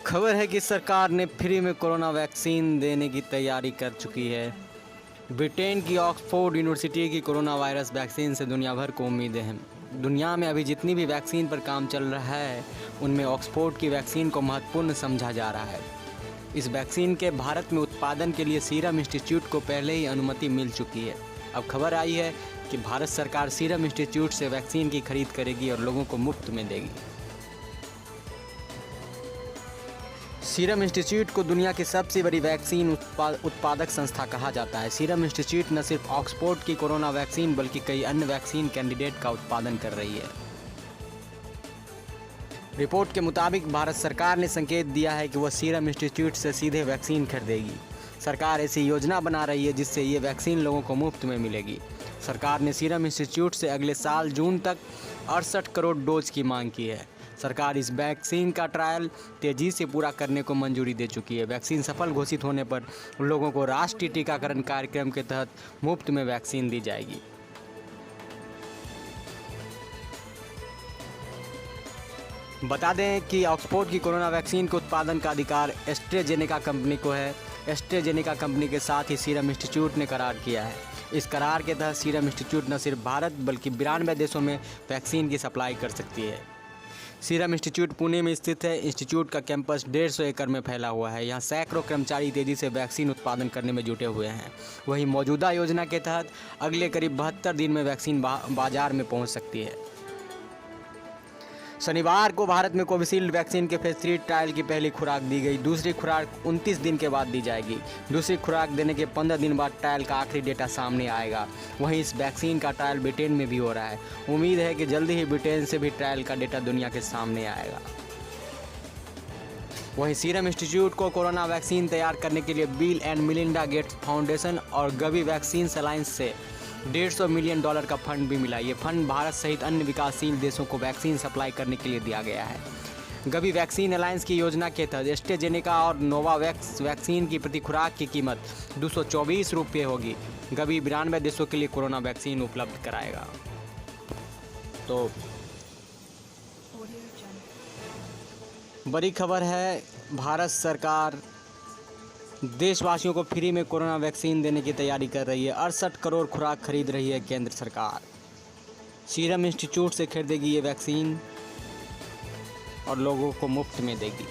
खबर है कि सरकार ने फ्री में कोरोना वैक्सीन देने की तैयारी कर चुकी है। ब्रिटेन की ऑक्सफोर्ड यूनिवर्सिटी की कोरोना वायरस वैक्सीन से दुनिया भर को उम्मीदें हैं। दुनिया में अभी जितनी भी वैक्सीन पर काम चल रहा है उनमें ऑक्सफोर्ड की वैक्सीन को महत्वपूर्ण समझा जा रहा है। इस वैक्सीन के भारत में उत्पादन के लिए सीरम इंस्टीट्यूट को पहले ही अनुमति मिल चुकी है। अब खबर आई है कि भारत सरकार सीरम इंस्टीट्यूट से वैक्सीन की खरीद करेगी और लोगों को मुफ्त में देगी। सीरम इंस्टीट्यूट को दुनिया की सबसे बड़ी वैक्सीन उत्पादक संस्था कहा जाता है। सीरम इंस्टीट्यूट न सिर्फ ऑक्सफोर्ड की कोरोना वैक्सीन बल्कि कई अन्य वैक्सीन कैंडिडेट का उत्पादन कर रही है। रिपोर्ट के मुताबिक भारत सरकार ने संकेत दिया है कि वह सीरम इंस्टीट्यूट से सीधे वैक्सीन खरीदेगी। सरकार ऐसी योजना बना रही है जिससे ये वैक्सीन लोगों को मुफ्त में मिलेगी। सरकार ने सीरम इंस्टीट्यूट से अगले साल जून तक 68 करोड़ डोज की मांग की है। सरकार इस वैक्सीन का ट्रायल तेज़ी से पूरा करने को मंजूरी दे चुकी है। वैक्सीन सफल घोषित होने पर लोगों को राष्ट्रीय टीकाकरण कार्यक्रम के तहत मुफ्त में वैक्सीन दी जाएगी। बता दें कि ऑक्सफोर्ड की कोरोना वैक्सीन के उत्पादन का अधिकार एस्ट्राजेनेका कंपनी को है। एस्ट्राजेनेका कंपनी के साथ ही सीरम इंस्टीट्यूट ने करार किया है। इस करार के तहत सीरम इंस्टीट्यूट न सिर्फ भारत बल्कि 92 देशों में वैक्सीन की सप्लाई कर सकती है। सीरम इंस्टीट्यूट पुणे में स्थित है। इंस्टीट्यूट का कैंपस 150 एकड़ में फैला हुआ है। यहाँ सैकड़ों कर्मचारी तेज़ी से वैक्सीन उत्पादन करने में जुटे हुए हैं। वहीं मौजूदा योजना के तहत अगले करीब 72 दिन में वैक्सीन बाजार में पहुँच सकती है। शनिवार को भारत में कोविशील्ड वैक्सीन के फेज 3 ट्रायल की पहली खुराक दी गई। दूसरी खुराक 29 दिन के बाद दी जाएगी। दूसरी खुराक देने के 15 दिन बाद ट्रायल का आखिरी डेटा सामने आएगा। वहीं इस वैक्सीन का ट्रायल ब्रिटेन में भी हो रहा है। उम्मीद है कि जल्दी ही ब्रिटेन से भी ट्रायल का डेटा दुनिया के सामने आएगा। वहीं सीरम इंस्टीट्यूट को कोरोना वैक्सीन तैयार करने के लिए bill and Melinda Gates foundation और गवी वैक्सीन अलायंस से $150 मिलियन का फंड भी मिला। ये फंड भारत सहित अन्य विकासशील देशों को वैक्सीन सप्लाई करने के लिए दिया गया है। गवी वैक्सीन अलायंस की योजना के तहत एस्ट्राजेनेका और नोवावैक्स वैक्सीन की प्रति खुराक की कीमत ₹224 होगी। गवी 92 देशों के लिए कोरोना वैक्सीन उपलब्ध कराएगा। तो बड़ी खबर है, भारत सरकार देशवासियों को फ्री में कोरोना वैक्सीन देने की तैयारी कर रही है। 68 करोड़ खुराक खरीद रही है केंद्र सरकार। सीरम इंस्टीट्यूट से खरीदेगी ये वैक्सीन और लोगों को मुफ्त में देगी।